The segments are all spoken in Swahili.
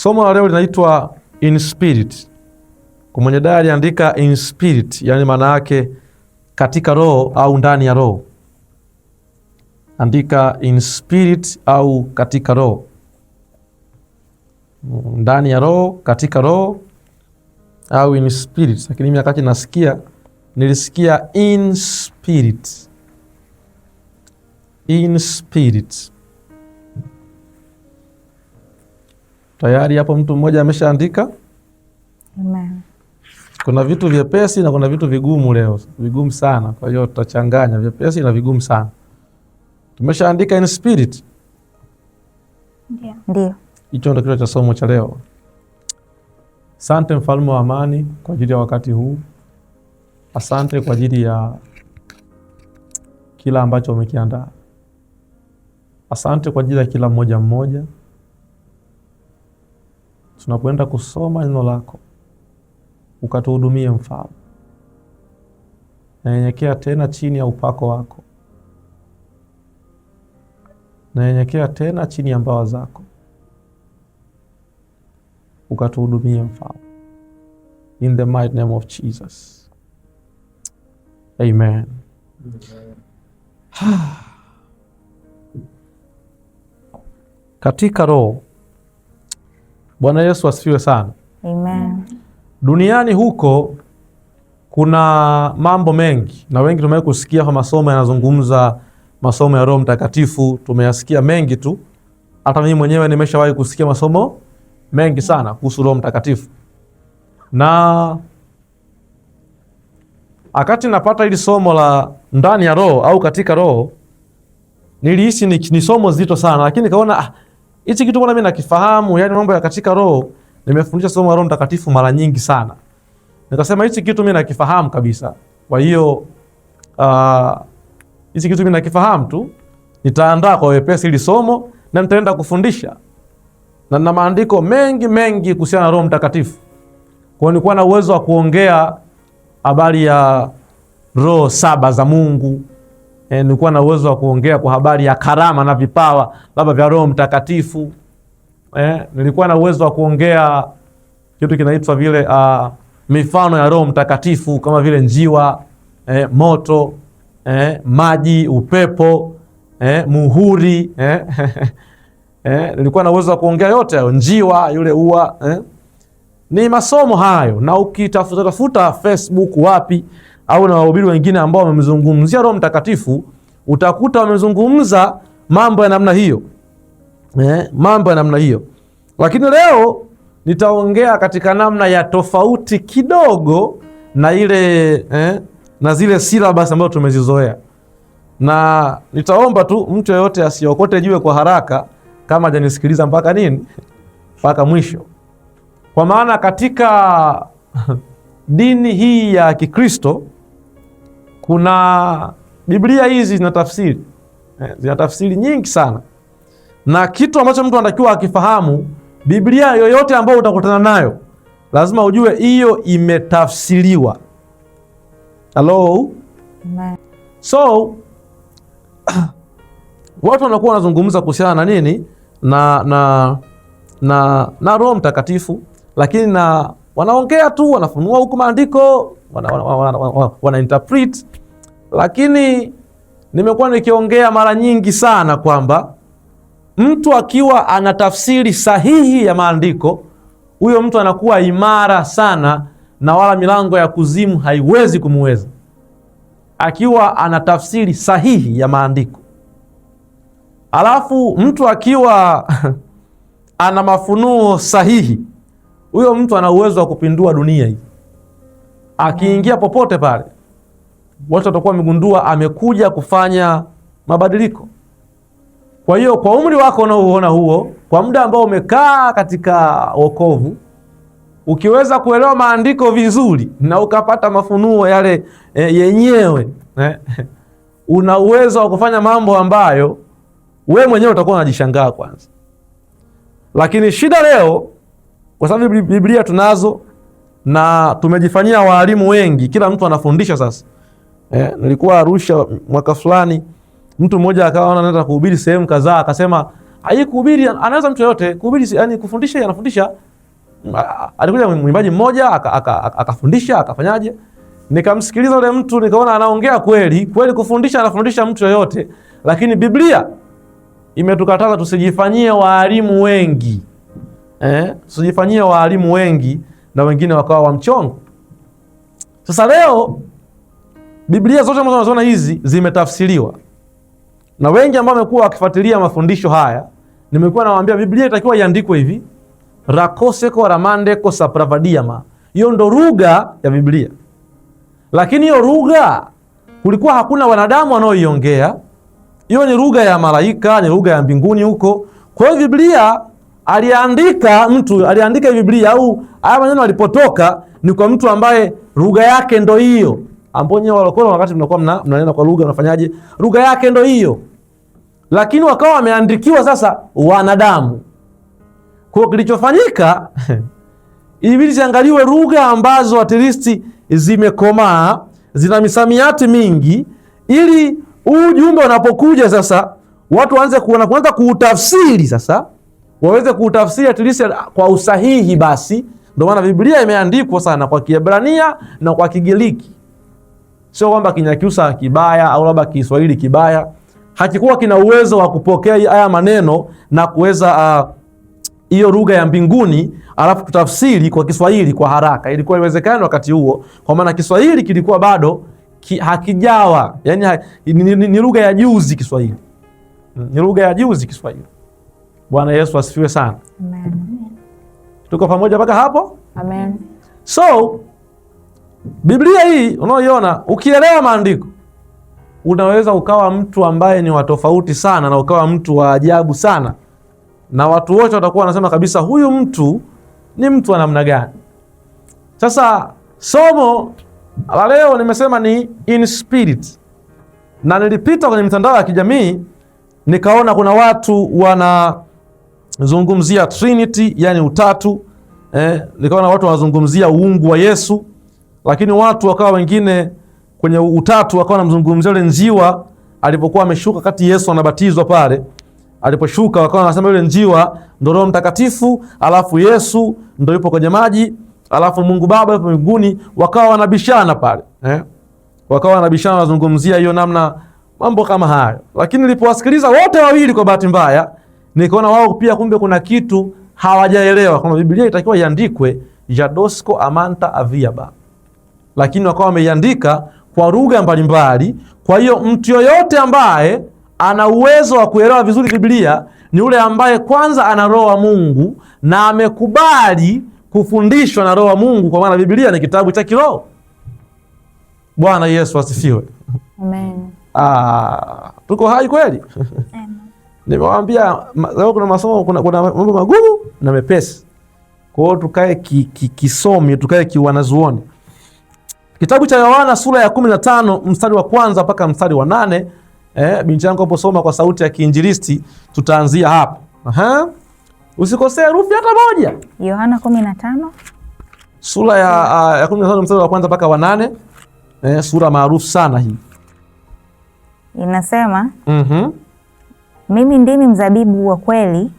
Somo la leo linaitwa in spirit. Kwa mwenye dai aliandika in spirit, yani maana yake katika roho au ndani ya roho. Andika in spirit au katika roho, ndani ya roho, katika roho au in spirit. Lakini mimi wakati nilisikia in spirit, in spirit. Tayari hapo mtu mmoja ameshaandika. Amen. Kuna vitu vyepesi na kuna vitu vigumu leo, vigumu sana. Kwa hiyo tutachanganya vyepesi na vigumu sana. Tumeshaandika in spirit. Ndio. Hicho ndio kichwa cha somo cha leo. Asante Mfalme wa amani kwa ajili ya wakati huu. Asante kwa ajili ya kila ambacho umekiandaa. Asante kwa ajili ya kila mmoja mmoja. Tunapoenda kusoma neno lako, ukatuhudumie Mfalme. Nanyenyekea tena chini ya upako wako, nanyenyekea tena chini ya mbawa zako, ukatuhudumie Mfalme. In the mighty name of Jesus. Amen. Katika roho. Bwana Yesu asifiwe sana. Amen. Duniani huko kuna mambo mengi, na wengi tumewahi kusikia kwa masomo yanazungumza masomo ya Roho Mtakatifu. Tumeyasikia mengi tu. Hata mimi mwenyewe nimeshawahi kusikia masomo mengi sana kuhusu Roho Mtakatifu. Na wakati napata hili somo la ndani ya roho au katika roho, nilihisi ni somo zito sana, lakini nikaona hichi kitu mbona mimi nakifahamu, yani mambo ya katika roho. Nimefundisha somo la Roho Mtakatifu mara nyingi sana. Nikasema hichi kitu mimi nakifahamu kabisa. Kwa hiyo hichi kitu mimi nakifahamu tu. Nitaandaa kwa wepesi hili somo na nitaenda kufundisha. Na nina maandiko mengi kuhusiana na Roho Mtakatifu. Kwa hiyo nilikuwa na uwezo wa kuongea habari ya roho 7 za Mungu. Nilikuwa na uwezo wa kuongea kwa habari ya karama na vipawa labda vya Roho Mtakatifu. Nilikuwa na uwezo wa kuongea kitu kinaitwa vile mifano ya Roho Mtakatifu kama vile njiwa, moto, maji, upepo, muhuri. Nilikuwa na uwezo wa kuongea yote hayo, njiwa yule ua. Ni masomo hayo, na ukitafuta Facebook wapi au na wahubiri wengine ambao wamezungumzia Roho Mtakatifu, utakuta wamezungumza mambo ya namna hiyo. Mambo ya namna hiyo. Lakini leo nitaongea katika namna ya tofauti kidogo na ile na zile syllabus ambazo tumezizoea. Na nitaomba tu mtu yeyote asiokote jiwe kwa haraka kama hajanisikiliza mpaka mwisho. Kwa maana katika dini hii ya Kikristo kuna Biblia hizi zina tafsiri nyingi sana. Na kitu ambacho mtu anatakiwa akifahamu, Biblia yoyote ambayo utakutana nayo lazima ujue hiyo imetafsiriwa. Hello? So watu wanakuwa wanazungumza kuhusiana na nini? Na Roho Mtakatifu, lakini na wanaongea tu, wanafunua huko maandiko, wana interpret. Lakini nimekuwa nikiongea mara nyingi sana kwamba mtu akiwa ana tafsiri sahihi ya maandiko, huyo mtu anakuwa imara sana na wala milango ya kuzimu haiwezi kumuweza. Akiwa ana tafsiri sahihi ya maandiko. Alafu mtu akiwa ana mafunuo sahihi, huyo mtu ana uwezo wa kupindua dunia hii. Akiingia popote pale, watu watakuwa wamegundua amekuja kufanya mabadiliko. Kwa hiyo kwa umri wako unaoona huo, kwa muda ambao umekaa katika wokovu, ukiweza kuelewa maandiko vizuri na ukapata mafunuo yale yenyewe, una uwezo wa kufanya mambo ambayo wewe mwenyewe utakuwa unajishangaa kwanza. Lakini shida leo, kwa sababu Biblia tunazo na tumejifanyia walimu wengi, kila mtu anafundisha sasa. Nilikuwa Arusha mwaka fulani, mtu mmoja akawa anaenda kuhubiri sehemu kadhaa, akasema Kuhubiri anaweza mtu yote kuhubiri, yani kufundisha, anafundisha. Alikuja mwimbaji mmoja akafundisha, akafanyaje, nikamsikiliza yule mtu nikaona anaongea kweli kweli, kufundisha anafundisha mtu yoyote, lakini Biblia imetukataza tusijifanyie waalimu wengi. Tusijifanyie waalimu wengi na wengine wakawa wa mchongo. Sasa leo Biblia zote ambazo tunaziona hizi zimetafsiriwa, na wengi ambao wamekuwa wakifuatilia mafundisho haya, nimekuwa nawaambia Biblia itakiwa iandikwe hivi: rakoseko ramandeko sapravadiama. Hiyo ndo lugha ya Biblia, lakini hiyo lugha kulikuwa hakuna wanadamu wanaoiongea. Hiyo ni lugha ya malaika, ni lugha ya mbinguni huko. Kwa hiyo Biblia mtu aliandika Biblia, au haya maneno alipotoka ni kwa mtu ambaye lugha yake ndo hiyo, ambao nyewe walokole wakati mnakuwa mnanena kwa lugha unafanyaje, lugha yake ndo hiyo, lakini wakawa wameandikiwa sasa wanadamu. Kwa kilichofanyika ili ziangaliwe lugha ambazo at least zimekomaa, zina misamiati mingi, ili ujumbe unapokuja sasa watu waanze kuanza kuutafsiri, sasa waweze kuutafsiri at least kwa usahihi. Basi ndio maana Biblia imeandikwa sana kwa Kiebrania na kwa Kigiriki. Sio kwamba Kinyakyusa kibaya au labda Kiswahili kibaya, hakikuwa kina uwezo wa kupokea haya maneno na kuweza hiyo lugha ya mbinguni alafu tutafsiri kwa Kiswahili kwa haraka. Ilikuwa iwezekana wakati huo, kwa maana Kiswahili kilikuwa bado hakijawa, yani ni lugha ya juzi Kiswahili. Ni lugha ya juzi Kiswahili. Bwana Yesu asifiwe sana. Amen. Tuko pamoja mpaka hapo? Amen. So Biblia hii unaoiona, ukielewa maandiko unaweza ukawa mtu ambaye ni wa tofauti sana, na ukawa mtu wa ajabu sana, na watu wote watakuwa wanasema kabisa huyu mtu ni mtu wa namna gani. Sasa somo la leo nimesema ni in spirit, na nilipita kwenye mitandao ya kijamii nikaona kuna watu wanazungumzia Trinity, yani utatu. Nikaona watu wanazungumzia uungu wa Yesu, lakini watu wakawa wengine kwenye utatu wakawa wanamzungumzia yule njiwa alipokuwa ameshuka kati Yesu anabatizwa pale. Aliposhuka wakawa wanasema yule njiwa ndio Roho Mtakatifu, alafu Yesu ndio yupo kwenye maji, alafu Mungu Baba yupo mbinguni. Wakawa wanabishana pale, wakawa wanabishana, wanazungumzia hiyo namna, mambo kama hayo. Lakini nilipowasikiliza wote wawili, kwa bahati mbaya nikaona wao pia kumbe kuna kitu hawajaelewa, kwamba Biblia itakiwa iandikwe Jadosko Amanta Aviaba, lakini wakawa wameiandika kwa lugha mbalimbali. Kwa hiyo mtu yoyote ambaye ana uwezo wa kuelewa vizuri Biblia ni yule ambaye kwanza ana Roho wa Mungu na amekubali kufundishwa na Roho wa Mungu, kwa maana Biblia ni kitabu cha kiroho. Bwana Yesu asifiwe. Amen. Tuko hai kweli? Nimewaambia leo kuna masomo, kuna mambo magumu na mepesi. Kwa hiyo tukae kisomi, tukae kiwanazuoni. Kitabu cha Yohana sura ya 15 mstari wa kwanza mpaka mstari wa 8. Binti yangu hapo soma kwa sauti ya kiinjilisti, tutaanzia hapo. Usikosee herufi hata moja. Yohana 15 sura ya 15 mstari wa kwanza mpaka wa 8. Sura maarufu sana hii. Inasema, mimi ndimi mzabibu wa kweli.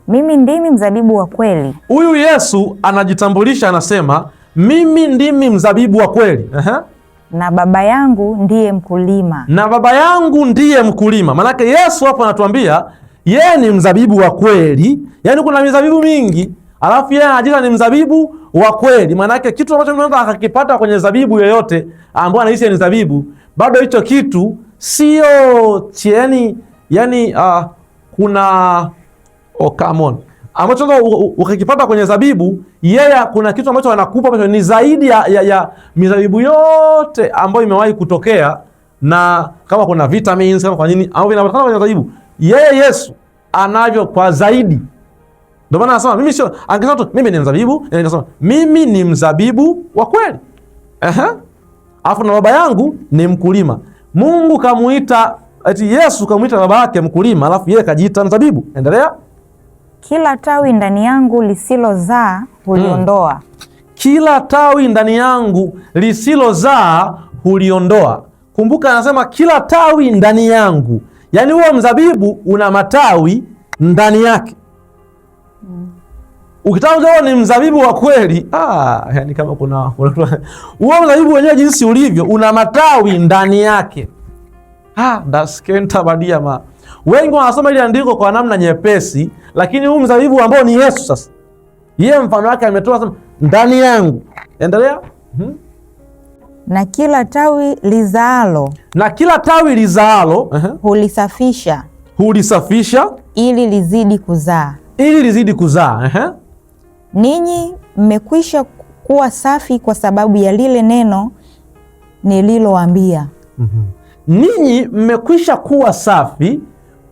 Mimi ndimi mzabibu wa kweli. Huyu Yesu anajitambulisha, anasema mimi ndimi mzabibu wa kweli. Na Baba yangu ndiye mkulima. Na Baba yangu ndiye mkulima. Manake Yesu hapo anatuambia yeye ni mzabibu wa kweli. Yaani kuna mizabibu mingi, alafu yeye anajiita ni mzabibu wa kweli. Manake kitu ambacho mtu anaweza akakipata kwenye zabibu yoyote ambaye anaishi ni zabibu, bado hicho kitu sio kuna come on, ambacho ukikipata kwenye zabibu, yeye kuna kitu ambacho anakupa ambacho ni zaidi ya mizabibu yote ambayo imewahi kutokea, na kama kuna vitamins kama kwa nini ambavyo vinapatikana kwenye zabibu, yeye Yesu anavyo kwa zaidi. Ndio maana anasema mimi sio, angesema tu mimi ni mzabibu, anasema mimi ni mzabibu wa kweli. Afu na Baba yangu ni mkulima. Mungu kamuita, ati Yesu kamuita baba yake mkulima, alafu yeye kajiita mzabibu. Endelea. Kila tawi ndani yangu lisilozaa huliondoa. Kila tawi ndani yangu lisilozaa huliondoa. Kumbuka anasema kila tawi ndani yangu. Yaani huo mzabibu una matawi ndani yake. Ukitaka kujua ni mzabibu wa kweli, yani kama kuna huo mzabibu wenyewe jinsi ulivyo una matawi ndani yake. Daskenta badia ma. Wengi wanasoma ile andiko kwa namna nyepesi, lakini huu mzabibu ambao ni Yesu sasa. Yeye mfano wake ametoa sema ndani yangu. Endelea. Na kila tawi lizaalo hulisafisha ili lizidi kuzaa. Ninyi mmekwisha kuwa safi kwa sababu ya lile neno nililowaambia. Ninyi mmekwisha kuwa safi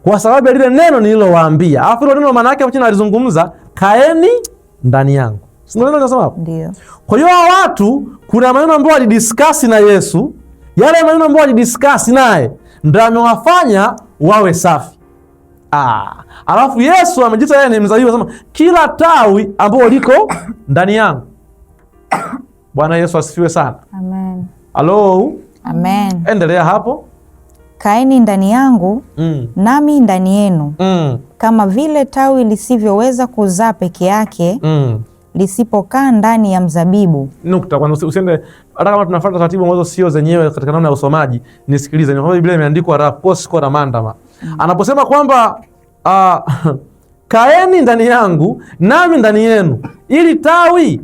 kwa sababu ya lile neno nililowaambia. Alafu hilo neno maana yake hapo chini alizungumza kaeni ndani yangu. Si ndio nasema hapo? Ndio. Kwa hiyo watu kuna maneno ambayo walidiscuss na Yesu, yale maneno ambayo walidiscuss naye ndio amewafanya wawe safi. Alafu Yesu amejiita yeye ni mzabibu, anasema kila tawi ambalo liko ndani yangu. Bwana Yesu asifiwe sana. Amen. Halo. Amen. Endelea hapo. Kaeni ndani yangu nami ndani yenu. Kama vile tawi lisivyoweza kuzaa peke yake lisipokaa ndani ya mzabibu. Nukta, kwanza usiende hata kama tunafuata taratibu ambazo sio zenyewe katika namna ya usomaji, nisikilize. Ni kwamba Biblia imeandikwa rapos kwa mandama. Anaposema kwamba kaeni ndani yangu nami ndani yenu, ili tawi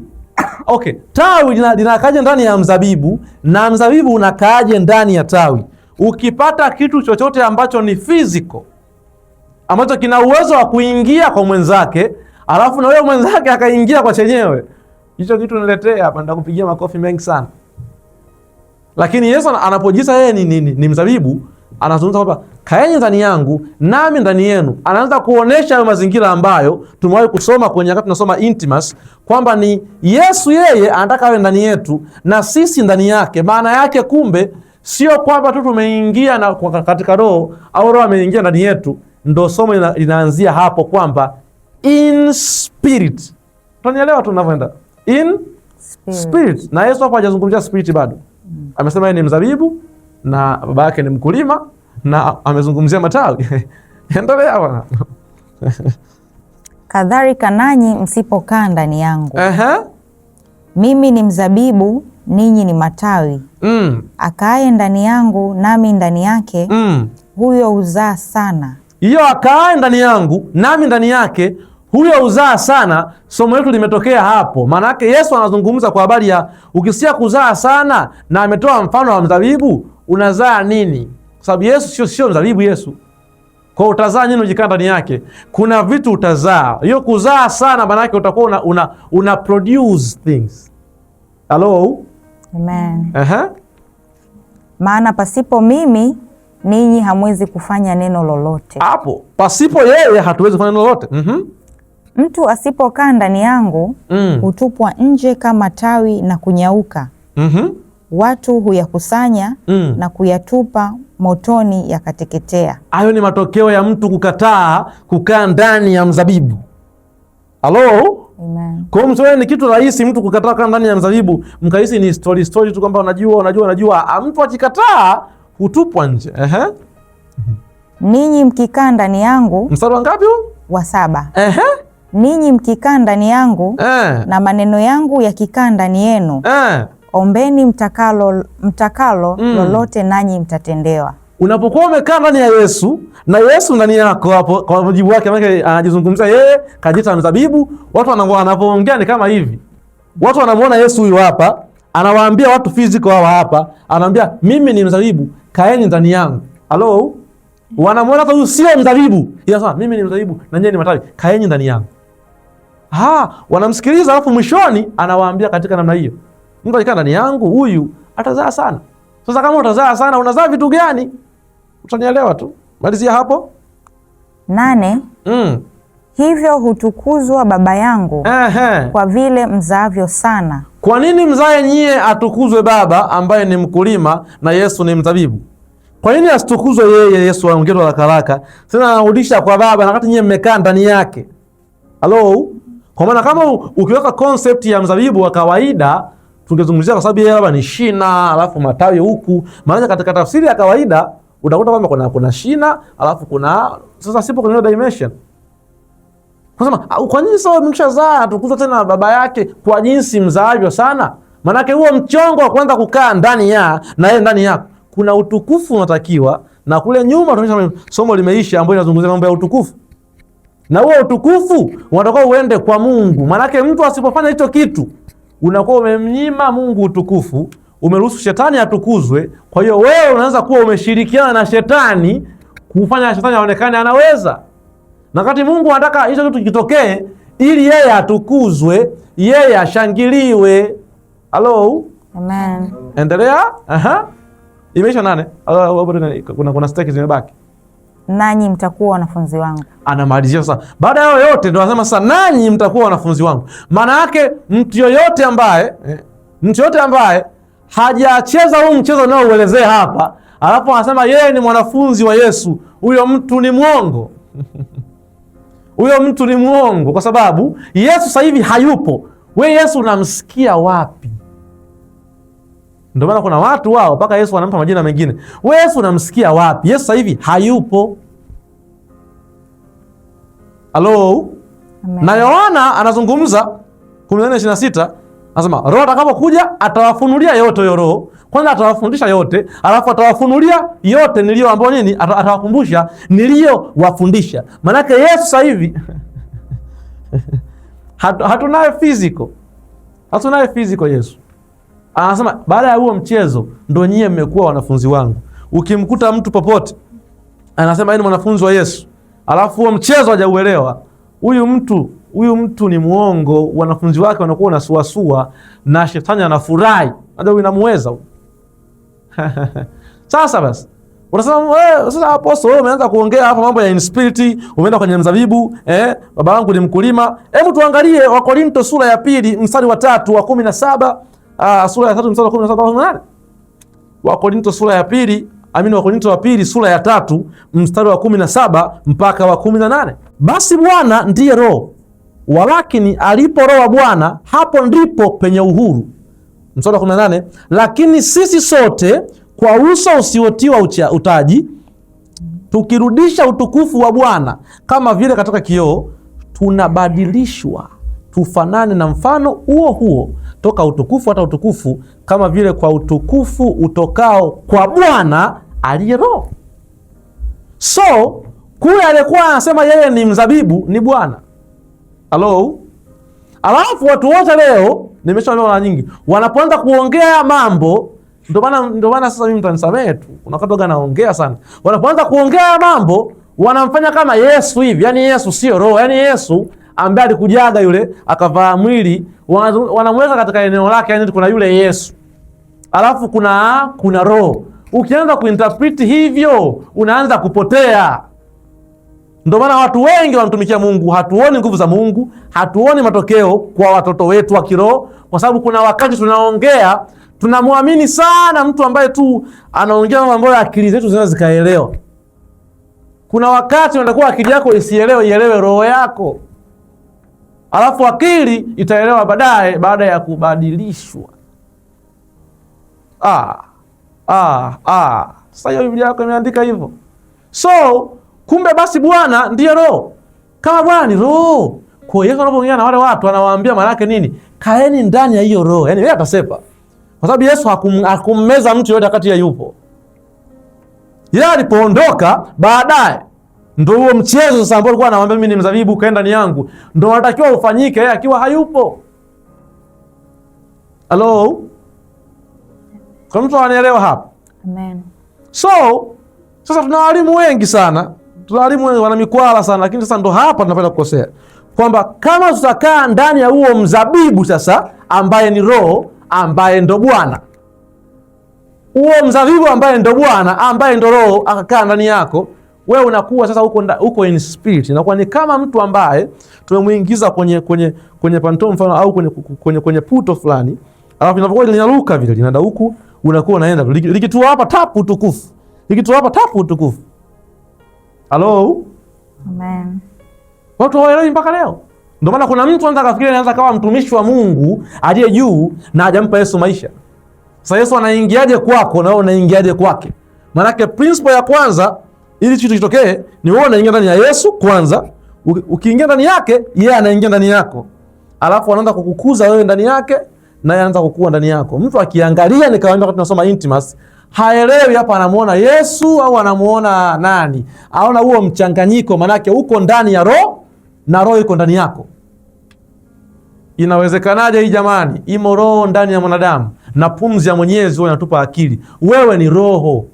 tawi linakaje ndani ya mzabibu na mzabibu unakaaje ndani ya tawi. Ukipata kitu chochote ambacho ni physical, ambacho kina uwezo wa kuingia kwa mwenzake, alafu na wewe mwenzake akaingia kwa chenyewe, hicho kitu niletea hapa, nitakupigia makofi mengi sana. Lakini Yesu anapojiita yeye ni mzabibu, anazungumza kwamba kaeni ndani yangu nami ndani yenu. Anaanza kuonesha hayo mazingira ambayo tumewahi kusoma kwenye wakati tunasoma Intimacy, kwamba ni Yesu yeye anataka awe ndani yetu na sisi ndani yake. Maana yake kumbe sio kwamba tu tumeingia na katika roho au roho ameingia ndani yetu. Ndo somo linaanzia hapo kwamba in spirit. Tunanielewa tunavyoenda? In spirit. Na Yesu hapo hajazungumzia spirit bado. Amesema yeye ni mzabibu na baba yake ni mkulima na amezungumzia matawi. Endelea bwana. Kadhalika nanyi msipokaa ndani yangu. Mimi ni mzabibu, ninyi ni matawi. Akaaye ndani yangu nami ndani yake, huyo huzaa sana. Hiyo akaaye ndani yangu nami ndani yake, huyo huzaa sana. Somo letu limetokea hapo. Maana yake Yesu anazungumza kwa habari ya ukisikia kuzaa sana, na ametoa mfano wa mzabibu, unazaa nini? Kwa sababu Yesu sio mzabibu Yesu. Kwa utazaa nini ujikaa ndani yake? Kuna vitu utazaa. Hiyo kuzaa sana maana yake utakuwa una produce things. Hello? Amen. Maana pasipo mimi ninyi hamwezi kufanya neno lolote. Hapo pasipo yeye hatuwezi kufanya neno lolote. Mtu asipokaa ndani yangu hutupwa nje kama tawi na kunyauka. Watu huyakusanya na kuyatupa motoni yakateketea. Hayo ni matokeo ya mtu kukataa kukaa ndani ya mzabibu. Halo? Amen. Kwa hiyo ni kitu rahisi mtu kukataa kukaa ndani ya mzabibu, mkahisi ni story tu kwamba unajua. Mtu akikataa hutupwa nje. Ninyi mkikaa ndani yangu. Mstari wangapi huu? Wa 7. Ninyi mkikaa ndani yangu na maneno yangu yakikaa ndani yenu, ombeni mtakalo lolote nanyi mtatendewa. Unapokuwa umekaa ndani ya Yesu na Yesu ndani yako, hapo kwa mujibu wake anajizungumzia yeye kajita mzabibu. Watu wanapoongea ni kama hivi. Watu wanamuona Yesu huyu hapa, anawaambia watu physical hawa hapa, anaambia mimi ni mzabibu, kaeni ndani yangu. Hello? Wanamuona hata huyu sio mzabibu. Yeye mimi ni mzabibu na nyinyi ni matawi, kaeni ndani yangu. Wanamsikiliza, alafu mwishoni anawaambia katika namna hiyo, mtu akikaa ndani yangu huyu atazaa sana. Sasa kama utazaa sana, unazaa vitu gani? Utanielewa tu. Malizia hapo. 8. Hivyo hutukuzwa Baba yangu kwa vile mzaavyo sana. Kwa nini mzae nyie atukuzwe Baba ambaye ni mkulima na Yesu ni mzabibu? Kwa nini asitukuzwe yeye Yesu aongezo la karaka? Sasa anarudisha kwa Baba na wakati nyie mmekaa ndani yake. Hello? Kwa maana kama ukiweka concept ya mzabibu wa kawaida, tungezungumzia kwa sababu yeye labda ni shina, alafu matawi huku. Maana katika tafsiri ya kawaida utakuta kwamba kuna shina, alafu kuna sasa sipo kwenye dimension. Kwa nini sasa mkishazaa atukuzwa tena baba yake kwa jinsi mzaavyo sana? Manake huo mchongo wa kwanza kukaa ndani ya na yeye ndani yako, kuna utukufu unatakiwa, na kule nyuma tunaonyesha somo limeisha ambayo inazungumzia mambo ya utukufu. Na huo utukufu unatakiwa uende kwa Mungu. Manake mtu asipofanya hicho kitu, unakuwa umemnyima Mungu utukufu, umeruhusu shetani atukuzwe. Kwa hiyo wewe unaanza kuwa umeshirikiana na shetani kufanya shetani aonekane anaweza. Na wakati Mungu anataka hicho kitu kitokee ili yeye atukuzwe, yeye ashangiliwe. Hello? Amen. Endelea. Imeisha 8. Kuna stake zimebaki. Nanyi mtakuwa wanafunzi wangu. Anamalizia sasa. Baada ya yote ndio anasema sasa nanyi mtakuwa wanafunzi wangu. Maana yake mtu yoyote ambaye hajacheza huu mchezo unaouelezea hapa, alafu anasema yeye ni mwanafunzi wa Yesu, huyo mtu ni mwongo. Huyo mtu ni mwongo, kwa sababu Yesu sasa hivi hayupo. We Yesu unamsikia wapi? Ndio maana kuna watu wao mpaka Yesu wanampa majina mengine. We Yesu unamsikia wapi? Yesu sasa hivi hayupo. Hello? Amen. Na Yohana anazungumza 14:26, anasema Roho atakapokuja atawafunulia yote. Hiyo Roho kwanza atawafundisha yote, alafu atawafunulia yote niliyoambia nini, atawakumbusha niliyowafundisha. Manake Yesu sasa hivi hatunaye physical. Hatunaye physical Yesu. Anasema baada ya huo mchezo ndio nyie mmekuwa wanafunzi wangu. Ukimkuta mtu popote anasema yeye ni mwanafunzi wa Yesu, alafu huo mchezo hajauelewa, huyu mtu ni muongo. Wanafunzi wake wanakuwa wanasuasua na shetani anafurahi. Ndio inamuweza. Sasa basi unasema wewe sasa apostle, wewe umeanza kuongea hapa mambo ya inspirit, umeenda kwenye mzabibu, baba wangu ni mkulima. Hebu tuangalie Wakorinto sura ya 2 mstari wa 3 wa 17. Sura ya 3 mstari wa 17 wa 18. Wakorinto sura ya 2, Wakorinto wa 2 sura ya 3 mstari wa 17 mpaka wa 18. Basi Bwana ndiye Roho, walakini alipo Roho wa Bwana hapo ndipo penye uhuru. Mstari wa 18, lakini sisi sote kwa uso usiotiwa utaji, tukirudisha utukufu wa Bwana kama vile katika kioo, tunabadilishwa tufanane na mfano huo huo toka utukufu hata utukufu, kama vile kwa utukufu utokao kwa Bwana aliye Roho. So kule alikuwa anasema yeye ni mzabibu ni Bwana. Hello? Alafu watu wote leo, nimeshaona mara nyingi, wanapoanza kuongea mambo, ndio maana sasa mimi mtanisamehe tu, unakatoka naongea sana. Wanapoanza kuongea mambo, wanamfanya kama Yesu hivi. Yaani Yesu sio Roho, yaani Yesu ambaye alikujaga yule akavaa mwili, wanamweka katika eneo lake, yaani kuna yule Yesu. Alafu kuna Roho. Ukianza kuinterpret hivyo, unaanza kupotea. Ndio maana watu wengi wanatumikia Mungu, hatuoni nguvu za Mungu, hatuoni matokeo kwa watoto wetu wa kiroho, kwa sababu kuna wakati tunaongea, tunamwamini sana mtu ambaye tu anaongea mambo ambayo akili zetu zinaweza zikaelewa. Kuna wakati unatakuwa akili yako isielewe, ielewe roho yako. Alafu akili itaelewa baadaye, baada ya kubadilishwa. Sasa hiyo Biblia yako imeandika hivyo. So kumbe basi Bwana ndiye Roho. Kama Bwana ni Roho, kwa Yesu anapoongea na wale watu anawaambia maana yake nini? Kaeni ndani ya hiyo Roho. Yaani yeye atasepa. Kwa sababu Yesu hakummeza mtu yote wakati yupo. Yeye alipoondoka baadaye ndio huo mchezo sasa ambao alikuwa anawaambia mimi ni mzabibu, kaenda ndani yangu, ndio unatakiwa ufanyike yeye akiwa hayupo. Hello? Kwa mtu anaelewa hapa? Amen. So sasa tuna walimu wengi sana, tuna walimu wengi wana mikwala sana, lakini sasa ndo hapa tunapenda kukosea, kwamba kama tutakaa ndani ya huo mzabibu sasa ambaye ni Roho, ambaye ndo Bwana, huo mzabibu ambaye ndo Bwana, ambaye ndo Roho akakaa ndani yako, wewe unakuwa sasa uko in spirit. Inakuwa ni kama mtu ambaye tumemuingiza kwenye pantom mfano, au kwenye puto fulani, alafu inapokuwa linaruka vile linaenda huku, unakuwa unaenda likitua hapa tapu utukufu, likitua hapa tapu utukufu. Hello? Amen. Watu hawaelewi mpaka leo. Ndio maana kuna mtu anataka kufikiria anaweza kawa mtumishi wa Mungu aliye juu na hajampa Yesu maisha. Sasa Yesu anaingiaje kwako na wewe unaingiaje kwake? Maanake principle ya kwanza ili kitu kitokee ni wewe unaingia ndani ya Yesu kwanza. Ukiingia ndani yake, yeye anaingia ndani yako, alafu anaanza kukukuza wewe ndani yake, na anaanza kukua ndani yako. Mtu akiangalia, nikawaambia wakati tunasoma intimacy, haelewi hapa anamuona Yesu au anamuona nani, aona huo mchanganyiko. Maanake uko ndani ya roho na roho iko ndani yako. Inawezekanaje hii jamani? Imo roho ndani ya mwanadamu na pumzi ya Mwenyezi Mungu inatupa akili. Wewe ni roho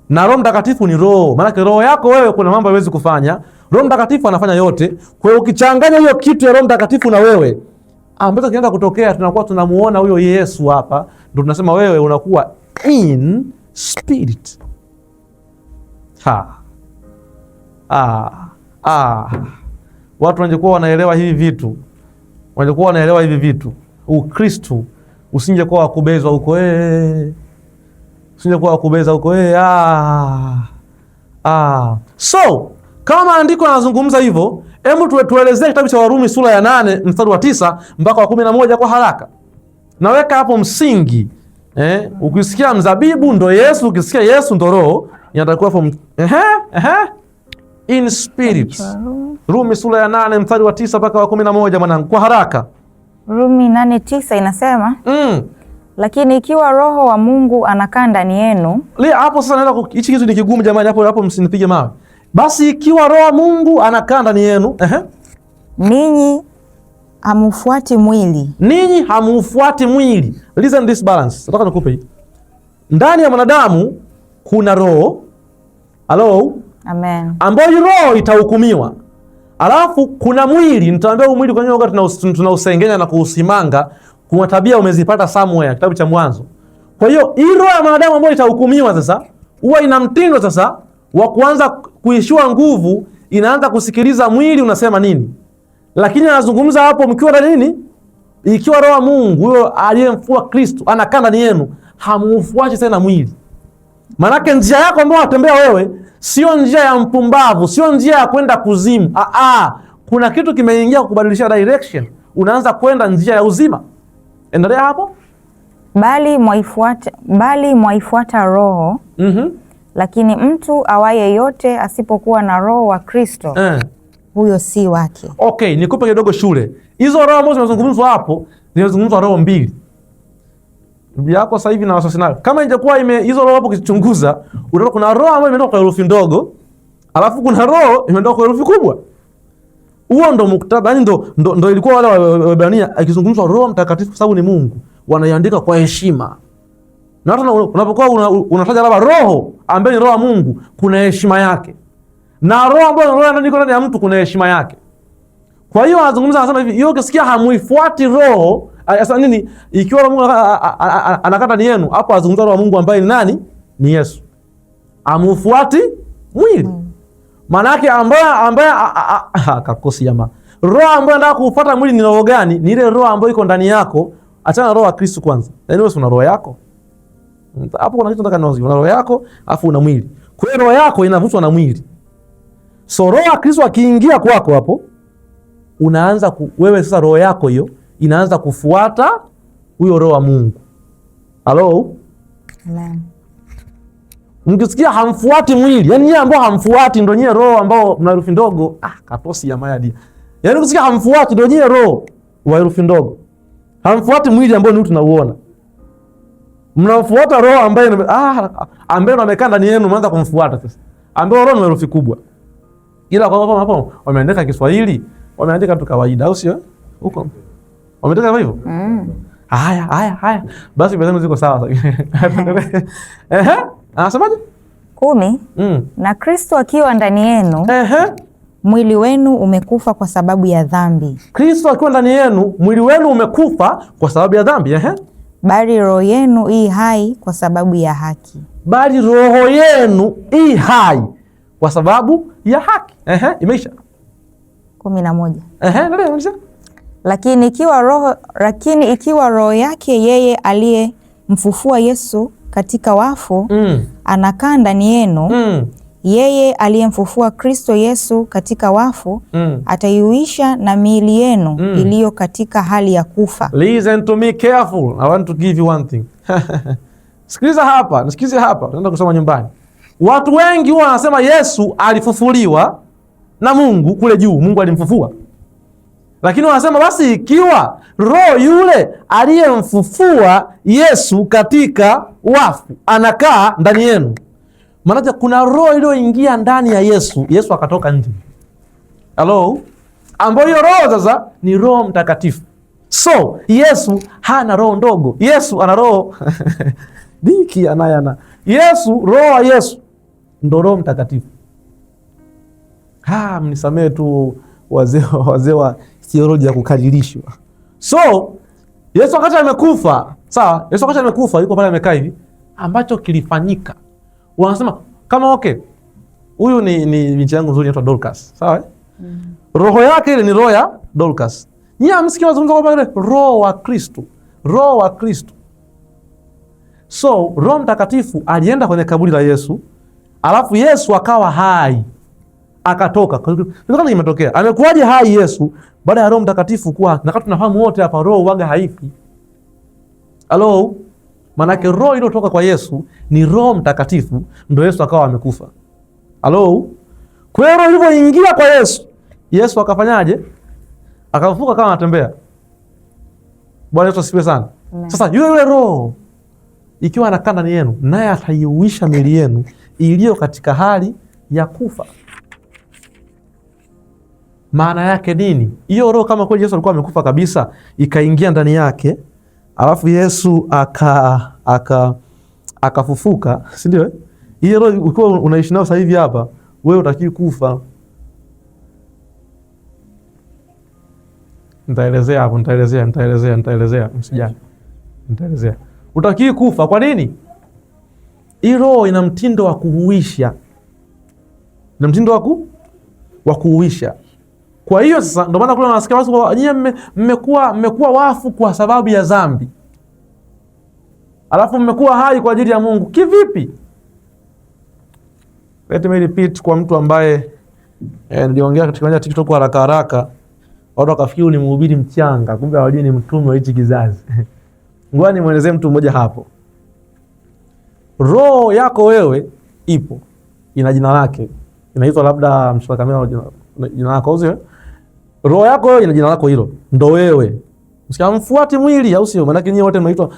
na Roho Mtakatifu ni roho. Maanake roho yako wewe kuna mambo haiwezi kufanya, Roho Mtakatifu anafanya yote. Kwa hiyo ukichanganya hiyo kitu ya Roho Mtakatifu na wewe, ambacho kinaenda kutokea, tunakuwa tunamuona huyo Yesu hapa, ndio tunasema wewe unakuwa in spirit. Watu wangekuwa wanaelewa hivi vitu, wangekuwa wanaelewa hivi vitu, Ukristo usingekuwa wakubezwa huko usingekuwa wakubeza huko So kama andiko anazungumza hivyo, hebu tuelezee kitabu cha Warumi sura ya 8 mstari wa 9 mpaka wa 11 kwa haraka. Naweka hapo msingi. Ukisikia mzabibu ndo Yesu, ukisikia Yesu ndo roho, inatakiwa hapo in spirit. Rumi sura ya 8 mstari wa 9 mpaka wa 11 mwanangu, kwa haraka. Rumi 8:9 inasema lakini ikiwa Roho wa Mungu anakaa ndani yenu. Hapo sasa naenda, hichi kitu ni kigumu jamani, hapo msinipige mawe. Basi ikiwa Roho wa Mungu anakaa ndani yenu, ninyi hamufuati mwili. Ninyi hamufuati mwili. Listen this balance. Nataka nikupe hii. Ndani ya mwanadamu kuna roho. Hello? Amen. Ambayo roho itahukumiwa. Alafu kuna mwili, nitaambia huu mwili kwa nini wakati tunausengenya na kuusimanga, kuna tabia umezipata somewhere, kitabu cha Mwanzo. Kwa hiyo hii roho ya mwanadamu ambayo itahukumiwa sasa, huwa ina mtindo sasa wa kuanza kuishiwa nguvu, inaanza kusikiliza mwili unasema nini. Lakini anazungumza hapo mkiwa ndani nini? Ikiwa Roho wa Mungu huyo aliyemfua Kristo anakaa ndani yenu, hamufuati tena mwili. Manake njia yako ambayo unatembea wewe sio njia ya mpumbavu, sio njia ya kwenda kuzimu. Kuna kitu kimeingia kukubadilisha direction. Unaanza kwenda njia ya uzima. Endelea hapo. Bali mwaifuata roho. Lakini mtu awaye yote asipokuwa na roho wa Kristo, huyo si wake. Okay, nikupe kidogo shule. Hizo roho ambazo zinazungumzwa hapo, zinazungumzwa roho mbili. Bibi yako sasa hivi na wasiwasi nayo. Kama ingekuwa hizo roho hapo kichunguza, utaona kuna roho ambayo imetoka kwa herufi ndogo, alafu kuna roho imetoka kwa herufi kubwa. Huo ndo muktadha, yani ndo ilikuwa wale Waebrania akizungumzwa Roho Mtakatifu sababu ni Mungu, wanaiandika kwa heshima. Na hata unapokuwa unataja labda roho ambaye ni roho wa Mungu, kuna heshima yake. Na roho ambayo roho ndani ya mtu kuna heshima yake. Kwa hiyo anazungumza anasema hivi, hiyo ukisikia hamuifuati roho, sasa nini? Ikiwa Mungu anakaa ndani yenu, hapo azungumza roho wa Mungu ambaye ni nani? Ni Yesu. Amufuati mwili. Manake ambaye kakosi jamaa. Roho ambayo anataka kufuata mwili ni roho gani? Ni ile roho ambayo iko ndani yako. Achana na roho ya Kristo kwanza. Yaani wewe una roho yako. Hapo kuna kitu nataka niwazi. Una roho yako, afu una mwili. Kwa hiyo roho yako inavutwa na mwili. So roho ya Kristo akiingia kwako hapo, unaanza wewe sasa roho yako hiyo inaanza kufuata huyo roho wa Mungu. Hello? Amen. Mkisikia hamfuati mwili, yani yeye ambao hamfuati ndio nyie roho ambao mna herufi ndogo, katosi ya mayadi. Yani ukisikia hamfuati ndio nyie roho wa herufi ndogo. Hamfuati mwili ambao ni tunauona. Mnafuata roho ambaye ambaye amekaa ndani yenu, mnaanza kumfuata sasa. Ambaye roho ni herufi kubwa. Ila kwa hapo wameandika Kiswahili, wameandika tu kawaida, au sio? Huko. Wameandika hivyo? Haya. Basi bado ziko sawa sasa. Anasemaje? 10. Na Kristo akiwa ndani yenu, mwili wenu umekufa kwa sababu ya dhambi. Kristo akiwa ndani yenu, mwili wenu umekufa kwa sababu ya dhambi. Bali roho yenu i hai kwa sababu ya haki. Bali roho yenu i hai kwa sababu ya haki. Imeisha. 11. Lakini ikiwa roho yake yeye aliyemfufua Yesu katika wafu anakaa ndani yenu, yeye aliyemfufua Kristo Yesu katika wafu ataiuisha na miili yenu iliyo katika hali ya kufa. Listen to me careful. I want to give you one thing. Sikiliza hapa, nisikize hapa, tunaenda kusoma nyumbani. Watu wengi huwa wanasema Yesu alifufuliwa na Mungu kule juu, Mungu alimfufua. Lakini wanasema basi ikiwa roho yule aliyemfufua Yesu katika wafu anakaa ndani yenu, maana kuna roho iliyoingia ndani ya Yesu, Yesu akatoka nje. Hello? Ambayo hiyo roho sasa ni Roho Mtakatifu. So, Yesu hana roho ndogo. Yesu ana roho diki anayana. Yesu, roho wa Yesu ndo Roho Mtakatifu. Mnisamee tu wazee wa theolojia ya kukalilishwa. So, Yesu wakati amekufa, sawa? Yesu wakati amekufa yuko pale amekaa hivi, ambacho kilifanyika. Wanasema kama okay, huyu ni binti yangu nzuri anaitwa Dorcas, sawa? Roho yake ile ni roho ya Dorcas. Nyie amsikia wazungumza kwa pale roho wa Kristo. Roho wa Kristo. So, Roho Mtakatifu alienda kwenye kaburi la Yesu, alafu Yesu akawa hai. Akatoka. Ndio imetokea. Amekuwaje hai Yesu baada ya Roho Mtakatifu kuwa? Na kama tunafahamu wote hapa roho waga haifi. Hello? Manake roho iliyotoka kwa Yesu ni Roho Mtakatifu, ndio Yesu akawa amekufa. Hello? Kwa hiyo ilipoingia kwa Yesu, Yesu akafanyaje? Akafufuka kama anatembea. Bwana Yesu asifiwe sana. Sasa yule roho ikiwa anakaa ndani yenu, naye ataiuisha miili yenu iliyo katika hali ya kufa. Maana yake nini? Hiyo roho kama kweli Yesu alikuwa amekufa kabisa, ikaingia ndani yake, alafu Yesu akafufuka, si ndio? Hiyo roho ukiwa unaishi nayo sasa hivi hapa, wewe utakiwi kufa. Nitaelezea hapo, nitaelezea, msijali. Nitaelezea. Utakiwi kufa. Kwa nini? Hii roho ina mtindo wa kuhuisha. Ina mtindo wa kuhuisha. Kwa hiyo sasa ndio maana kule wanasikia watu nyinyi mmekuwa wafu kwa sababu ya dhambi. Alafu mmekuwa hai kwa ajili ya Mungu. Kivipi? Let me repeat kwa mtu ambaye niliongea katika TikTok haraka haraka. Watu wakafikiri ni mhubiri mchanga, kumbe hawajui ni mtume wa hichi kizazi. Ngoja nimuelezee mtu mmoja hapo. Roho yako wewe ipo. Ina jina lake. Inaitwa labda mshikakamera jina lako uzio. Roho yako wewe ina jina lako hilo. Ndo wewe. Msikamfuati mwili au sio? Maana nyinyi wote mnaitwa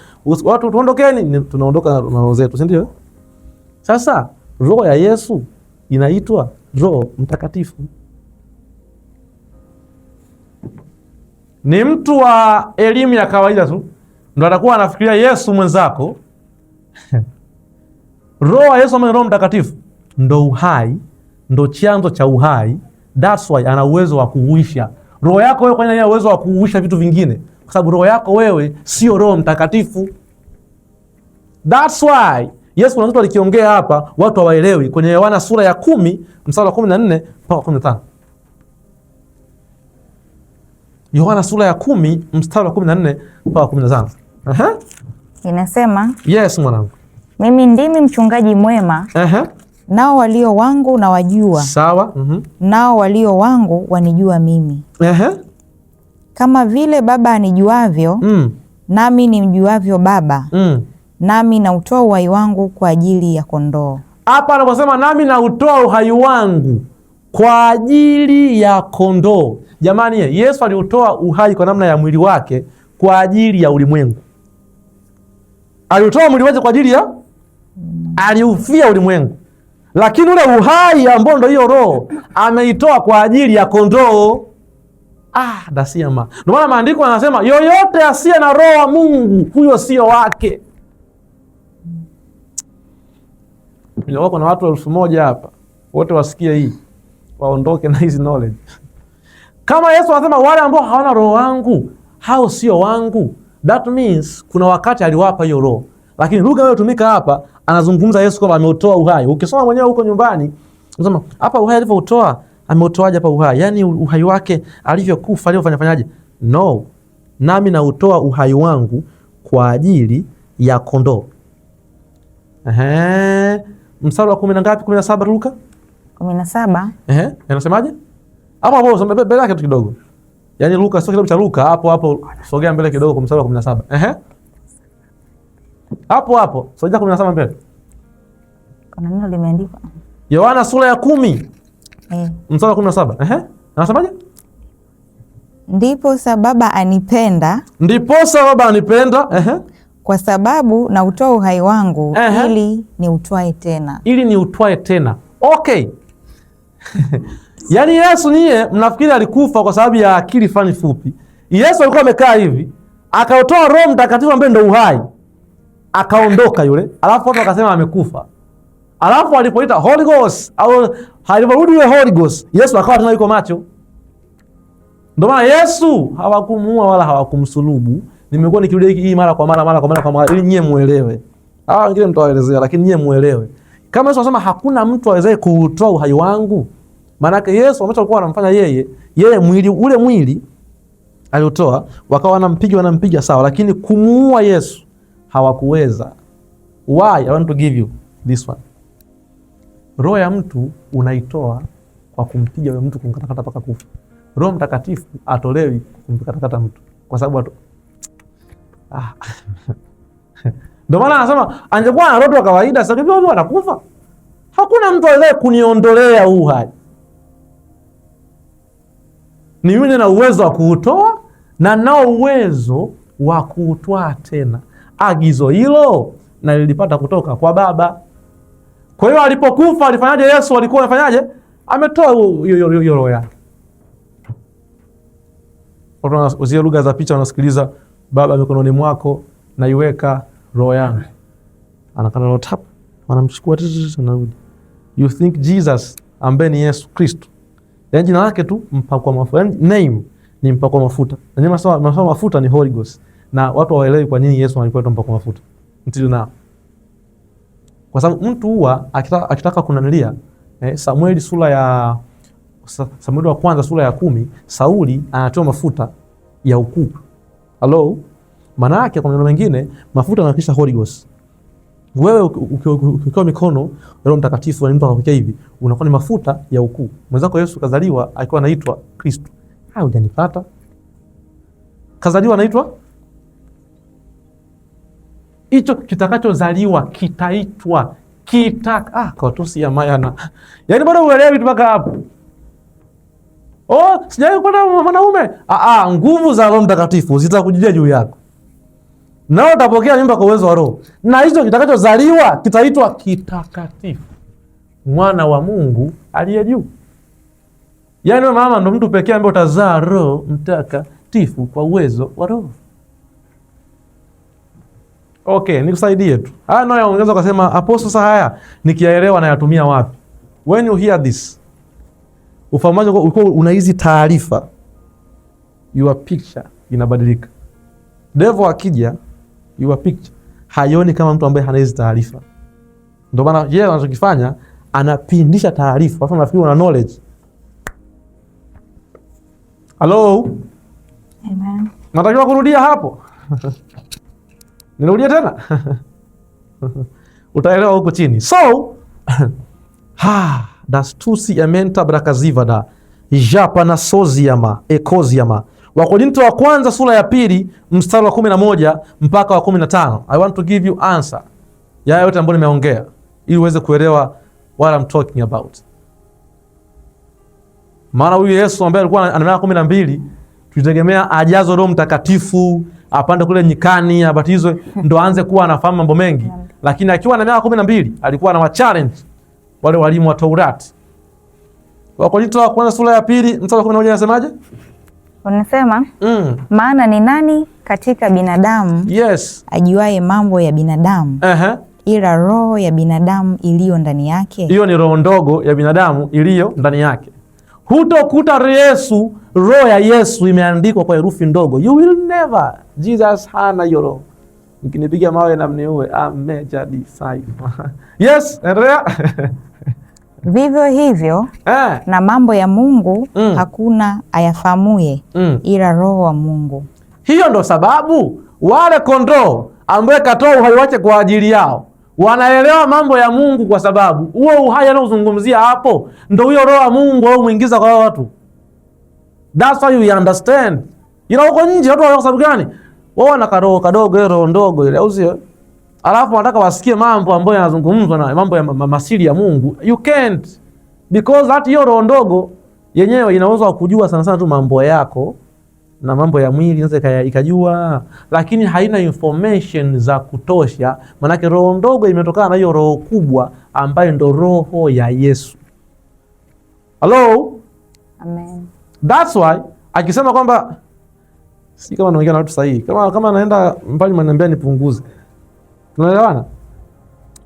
watu tuondokeni, tunaondoka na roho zetu, si ndio? Sasa roho ya Yesu inaitwa Roho Mtakatifu. Ni mtu wa elimu ya kawaida tu ndo atakuwa anafikiria Yesu mwenzako. Roho ya Yesu ambaye Roho Mtakatifu ndo uhai, ndo chanzo cha uhai. That's why ana uwezo wa kuhuisha. Roho yako wewe ina uwezo wa kuhuisha vitu vingine, kwa sababu roho yako wewe sio Roho Mtakatifu. That's why Yesu kuna kitu alikiongea hapa watu hawaelewi kwenye Yohana sura ya 10 mstari wa 14 mpaka 15. Yohana sura ya 10 mstari wa 14 mpaka 15. Inasema, yes mwanangu, mimi ndimi mchungaji mwema. Nao walio wangu na wajua. Sawa. Nao walio wangu wanijua mimi. Kama vile Baba anijuavyo, nami nimjuavyo Baba, nami nautoa uhai wangu kwa ajili ya kondoo. Hapa anaposema nami nautoa uhai wangu kwa ajili ya kondoo. Jamani, Yesu aliutoa uhai kwa namna ya mwili wake kwa ajili ya ulimwengu. Aliutoa mwili wake kwa ajili ya aliufia ulimwengu. Lakini ule uhai ambao ndio hiyo roho ameitoa kwa ajili ya kondoo. Dasiama. Ndio maana maandiko yanasema yoyote asiye na roho wa Mungu huyo sio wake. Ndio kuna watu 1000 hapa. Wote wasikie hii. Waondoke na hizi knowledge. Kama Yesu anasema wale ambao hawana roho wangu hao sio wangu, that means kuna wakati aliwapa hiyo roho. Lakini lugha inayotumika hapa anazungumza Yesu kwamba ameutoa uhai. Ukisoma mwenyewe huko nyumbani, unasema hapa uhai alivyoutoa, ameutoaje hapa uhai? Yaani uhai wake alivyokufa alivyofanyaje? No. Nami nautoa uhai wangu kwa ajili ya kondoo. Mstari wa 10 na ngapi? 17 Luka? 17. Yanasemaje? Hapo mbele yake tu kidogo. Yaani Luka sio kitabu cha Luka, hapo sogea mbele kidogo kwa mstari wa 17. Hapo hapo. Sura 17 mbele. Kuna neno limeandikwa. Yohana sura ya 10. Mstari wa 17. Anasemaje? Ndiposa Baba anipenda. Ndiposa Baba anipenda. Kwa sababu na utoa uhai wangu ili ni utwae tena. Ili ni utwae tena. Okay. Yaani Yesu niye mnafikiri alikufa kwa sababu ya akili fani fupi. Yesu alikuwa amekaa hivi, akautoa Roho Mtakatifu ambaye ndio uhai. Akaondoka yule, alafu watu wakasema amekufa. Alafu alipoita Holy Ghost au aliporudi yule Holy Ghost, Yesu akawa tena yuko macho. Ndio maana Yesu hawakumuua wala hawakumsulubu. Nimekuwa nikirudia hii mara kwa mara ili nyie muelewe. Wengine mtawaelezea lakini nyie muelewe. Kama Yesu anasema hakuna mtu awezaye kuutoa uhai wangu, maana yake Yesu ambacho anamfanya yeye mwili aliotoa, wakawa wanampiga sawa, lakini kumuua Yesu hawakuweza. Why? I want to give you this one. Roho ya mtu unaitoa kwa kumpiga yule mtu, kumkatakata mpaka kufa. Roho Mtakatifu atolewi kumkatakata mtu kwa sababu ndio maana anasema angekuwa na roho wa kawaida sasa hivi watu wanakufa. Hakuna mtu anaweza kuniondolea uhai. Ni mimi nina uwezo wa kuutoa na nao uwezo wa kuutwaa tena. Agizo hilo na lilipata kutoka kwa Baba. Kwa hiyo alipokufa alifanyaje Yesu? Alikuwa anafanyaje? Ametoa hiyo roho yake. Watu uzio lugha za picha wanasikiliza, Baba mikononi mwako naiweka roho yangu. Anakana roho tap, wanamchukua anarudi. You think Jesus ambaye ni Yesu Kristo. Yaani jina lake tu mpakwa mafuta. Yaani name ni mpakwa mafuta. Na nyuma sawa mafuta ni Holy Ghost. Na watu hawaelewi kwa nini Yesu alikuwa mpakwa mafuta. Until now. Kwa sababu mtu huwa akitaka kunanilia, Samueli wa kwanza sura ya 10, Sauli anatoa mafuta ya ukuu. Hello? Maana yake kwa maneno mengine mafuta yanakisha Holy Ghost. Wewe ukiwa mikono Roho Mtakatifu na mtu akakukia hivi, unakuwa ni mafuta ya ukuu. Mwenzako Yesu kazaliwa alikuwa anaitwa Kristo. Hujanipata? Kazaliwa anaitwa hicho kitakachozaliwa kitaitwa kwa tosi ya mayana. Yaani bado uelewi tu mpaka hapo. Sijawahi kupata mwanaume. Nguvu za Roho Mtakatifu zitakujilia juu yako. Nao utapokea mimba kwa uwezo wa Roho. Na hicho kitakachozaliwa kitaitwa kitakatifu. Mwana wa Mungu aliye juu. Yaani mama ndo mtu pekee ambaye utazaa Roho Mtakatifu kwa uwezo wa Roho. Okay, nikusaidie tu. Haya ongeza kusema Apostle haya nikiyaelewa na yatumia wapi? When you hear this, ufahamu uko una hizi taarifa, your picture inabadilika. Devil akija, your picture haioni kama mtu ambaye hana hizi taarifa. Ndio maana yeye anachokifanya anapindisha taarifa. Watu wanafikiri una knowledge. Hello? Amen. Natakiwa kurudia hapo. Nirudia tena. Utaelewa huko chini. So, das tusi amenta brakazivada japa na soziama ekoziama. Wakorintho wa kwanza sura ya 2 mstari wa 11 mpaka wa 15. I want to give you answer ya yote ambayo nimeongea ili uweze kuelewa what I'm talking about. Maana huyu Yesu ambaye alikuwa ana miaka 12 tulitegemea ajazo Roho Mtakatifu, apande kule nyikani, abatizwe ndo aanze kuwa anafahamu mambo mengi. Lakini akiwa na miaka 12 alikuwa na challenge wale walimu wa Taurati. Wakorintho wa kwanza sura ya 2 mstari wa 11 anasemaje? Unasema maana ni nani katika binadamu ajuaye mambo ya binadamu ila roho ya binadamu iliyo ndani yake? Hiyo ni roho ndogo ya binadamu iliyo ndani yake. Hutokuta Yesu, roho ya Yesu imeandikwa kwa herufi ndogo. You will never. Jesus hana hiyo roho. Mkinipiga mawe na mniue, ameja disciple. Yes, endelea. Vivyo hivyo na mambo ya Mungu hakuna ayafahamuye ila roho wa Mungu. Hiyo ndo sababu wale kondoo ambaye katoa uhai wake kwa ajili yao wanaelewa mambo ya Mungu, kwa sababu huo uhai anaozungumzia hapo ndo huyo roho wa Mungu au muingiza kwa watu. That's why you understand. Ila huko nje watu kwa sababu gani? Wao wana karoho kadogo, roho ndogo ile, au sio? alafu wanataka wasikie mambo ambayo yanazungumzwa na mambo ya masiri ya Mungu. You can't, because hata hiyo roho ndogo yenyewe inaweza kujua sana sana tu mambo yako na mambo ya mwili inaweza ikajua, lakini haina information za kutosha, manake roho ndogo imetokana na hiyo roho kubwa ambayo ndo roho ya Yesu. Hello? Amen. That's why akisema kwamba si kama naongea na watu sahihi, kama naenda mbali mnaniambia nipunguze. Tunaelewana?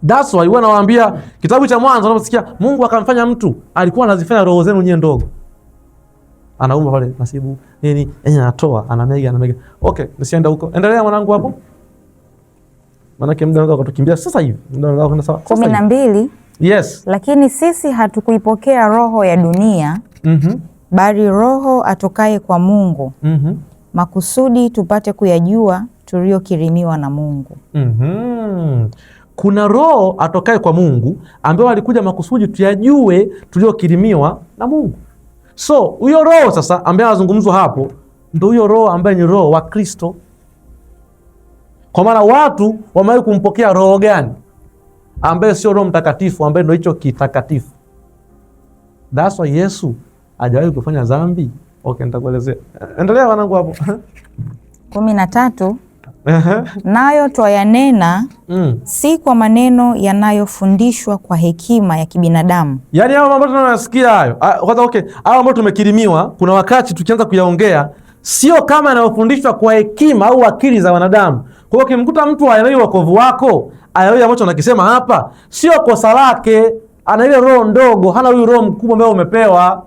That's why huwa nawaambia kitabu cha Mwanzo unaposikia Mungu akamfanya mtu, alikuwa anazifanya roho zenu nyewe ndogo. Anaumba pale nasibu nini, anatoa, anamega. Okay, nisienda huko. Endelea mwanangu hapo. Maana muda unataka kutukimbia sasa hivi. Muda unataka kwenda sawa. 12. Yes. Lakini sisi hatukuipokea roho ya dunia, bali roho atokaye kwa Mungu. Makusudi tupate kuyajua tuliyokirimiwa na Mungu. Kuna roho atokaye kwa Mungu ambaye alikuja makusudi tuyajue tuliyokirimiwa na Mungu. So huyo roho sasa ambaye anazungumzwa hapo ndio huyo roho ambaye ni roho wa Kristo. Kwa maana watu wamewahi kumpokea roho gani ambaye sio Roho Mtakatifu, ambaye ndio hicho kitakatifu. That's why Yesu hajawahi kufanya dhambi. Okay, nitakuelezea. Endelea wanangu hapo. 13. Nayo twayanena si kwa maneno yanayofundishwa kwa hekima ya kibinadamu. Yaani hao mambo tunayosikia hayo. Kwanza okay, hao mambo tumekirimiwa, kuna wakati tukianza kuyaongea sio kama yanayofundishwa kwa hekima au akili za wanadamu. Kwa hiyo ukimkuta mtu haelewi wokovu wako, haelewi ambacho anakisema hapa, sio kosa lake, ana ile roho ndogo, hana huyu roho mkubwa ambaye umepewa.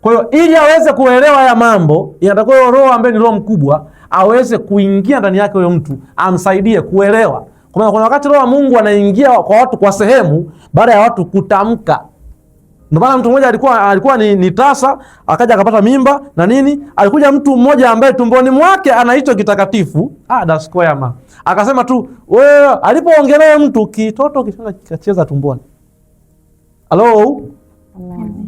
Kwa hiyo ili aweze kuelewa haya mambo, inatakiwa roho ambaye ni roho mkubwa aweze kuingia ndani yake huyo mtu, amsaidie kuelewa. Kwa maana kuna wakati roho wa Mungu anaingia kwa watu kwa sehemu baada ya watu kutamka. Ndio maana mtu mmoja alikuwa ni tasa, akaja akapata mimba na nini, alikuja mtu mmoja ambaye tumboni mwake anaitwa kitakatifu, that's square ma. Akasema tu wewe, alipoongelea mtu kitoto kikacheza tumboni. Hello? Amen.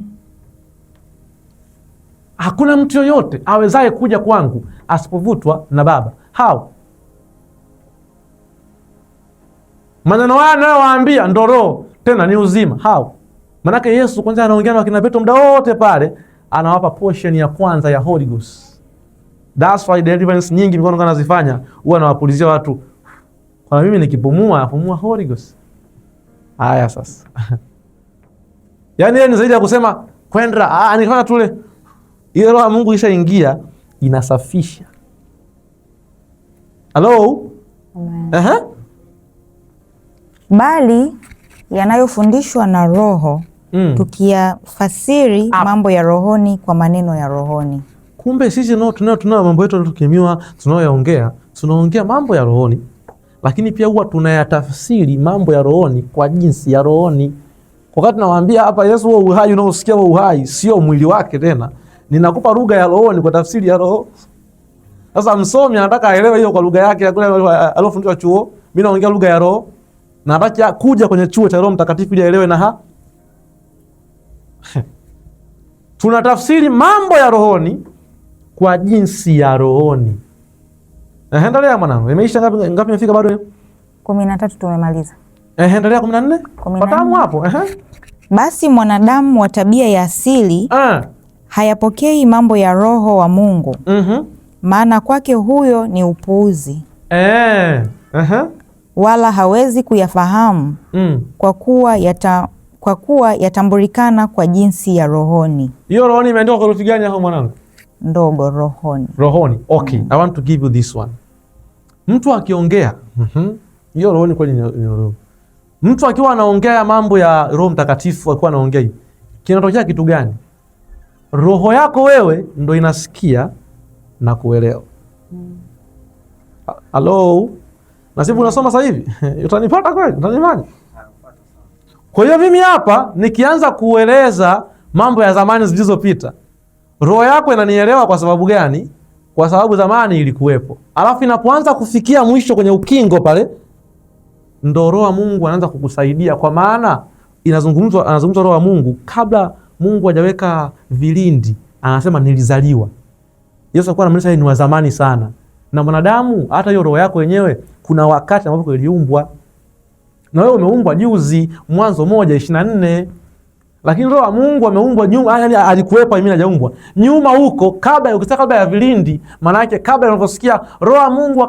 Hakuna mtu yoyote awezaye kuja kwangu asipovutwa na Baba. How? Maneno haya nayowaambia ndo roho tena ni uzima. How? Manake Yesu kwanza anaongea na wakina Petro muda wote pale, anawapa portion ya kwanza ya Holy Ghost. That's why deliverance nyingi mikono kana nazifanya huwa nawapulizia watu. Kwa mimi nikipumua napumua Holy Ghost. Haya sasa. Yaani yeye ni zaidi ya kusema kwenda nikifanya tule. Ile roho ya Mungu ishaingia inasafisha. Hello? Amen. Bali yanayofundishwa na Roho tukiyafasiri mambo ya rohoni kwa maneno ya rohoni. Kumbe sisi tunao mambo yetu tukimiwa, tunaongea mambo ya rohoni, lakini pia huwa tunayatafsiri mambo ya rohoni kwa jinsi ya rohoni. Wakati nawaambia hapa Yesu wa uhai unaosikia wa uhai sio mwili wake tena. Ninakupa lugha ya rohoni kwa tafsiri ya roho. Sasa msomi anataka aelewe hiyo kwa lugha yake aliyofundishwa chuo. Mimi naongea lugha ya roho. Na nataka kuja kwenye chuo cha Roho Mtakatifu ili aelewe na tunatafsiri mambo ya rohoni kwa jinsi ya rohoni. Endelea mwanangu. Imeisha ngapi imefika bado? 13 tumemaliza. Endelea 14? Patamu hapo. Basi mwanadamu wa tabia ya asili hayapokei mambo ya Roho wa Mungu. Maana kwake huyo ni upuuzi. Wala hawezi kuyafahamu kwa kuwa yatambulikana kwa jinsi ya rohoni. Hiyo rohoni imeandikwa kwa herufi gani hapo mwanangu? Ndogo, rohoni. Rohoni. Okay. I want to give you this one. Mtu akiongea, hiyo rohoni kweli ni roho. Mtu akiwa anaongea mambo ya Roho Mtakatifu, akiwa anaongea, kinatokea kitu gani? Roho yako wewe ndo inasikia na kuelewa. Hello? Nasibu unasoma sasa hivi? Utanipata kweli? Utanimani? Kwa hiyo mimi hapa nikianza kueleza mambo ya zamani zilizopita, roho yako inanielewa kwa sababu gani? Kwa sababu zamani ilikuwepo. Alafu inapoanza kufikia mwisho kwenye ukingo pale, ndo roho wa Mungu anaanza kukusaidia, kwa maana anazungumzwa roho wa Mungu kabla Mungu hajaweka vilindi. Anasema nilizaliwa. Yesu alikuwa anamaanisha ni wa zamani sana. Na mwanadamu, hata hiyo roho yako yenyewe kuna wakati ambapo iliumbwa. Na wewe umeumbwa juzi, Mwanzo 1:24. Lakini roho wa Mungu ameumbwa nyuma, yani alikuwepo, mimi hajaumbwa. Nyuma huko kabla ya vilindi, maana yake kabla unavyosikia roho wa Mungu